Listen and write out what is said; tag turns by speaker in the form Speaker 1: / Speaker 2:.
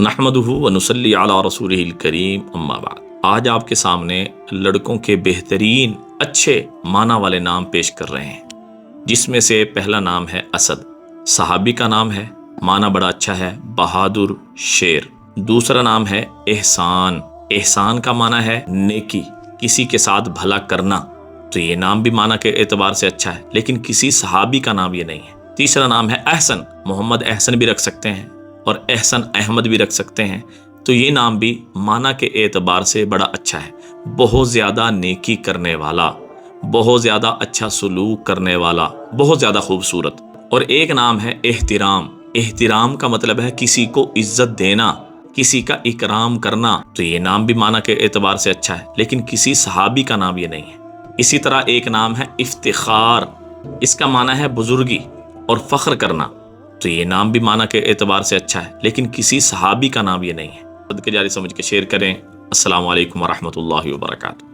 Speaker 1: نحمدہ و نصلی علی رسولہ الکریم اما بعد۔ آج آپ کے سامنے لڑکوں کے بہترین اچھے معنی والے نام پیش کر رہے ہیں، جس میں سے پہلا نام ہے اسد، صحابی کا نام ہے، معنی بڑا اچھا ہے، بہادر، شیر۔ دوسرا نام ہے احسان، احسان کا معنی ہے نیکی، کسی کے ساتھ بھلا کرنا، تو یہ نام بھی معنی کے اعتبار سے اچھا ہے، لیکن کسی صحابی کا نام یہ نہیں ہے۔ تیسرا نام ہے احسن، محمد احسن بھی رکھ سکتے ہیں اور احسن احمد بھی رکھ سکتے ہیں، تو یہ نام بھی معنی کے اعتبار سے بڑا اچھا ہے، بہت زیادہ نیکی کرنے والا، بہت زیادہ اچھا سلوک کرنے والا، بہت زیادہ خوبصورت۔ اور ایک نام ہے احترام، احترام کا مطلب ہے کسی کو عزت دینا، کسی کا اکرام کرنا، تو یہ نام بھی معنی کے اعتبار سے اچھا ہے، لیکن کسی صحابی کا نام یہ نہیں ہے۔ اسی طرح ایک نام ہے افتخار، اس کا معنی ہے بزرگی اور فخر کرنا، تو یہ نام بھی معنی کے اعتبار سے اچھا ہے، لیکن کسی صحابی کا نام یہ نہیں ہے۔ صدقے جاری سمجھ کے شیئر کریں۔ السلام علیکم ورحمۃ اللہ وبرکاتہ۔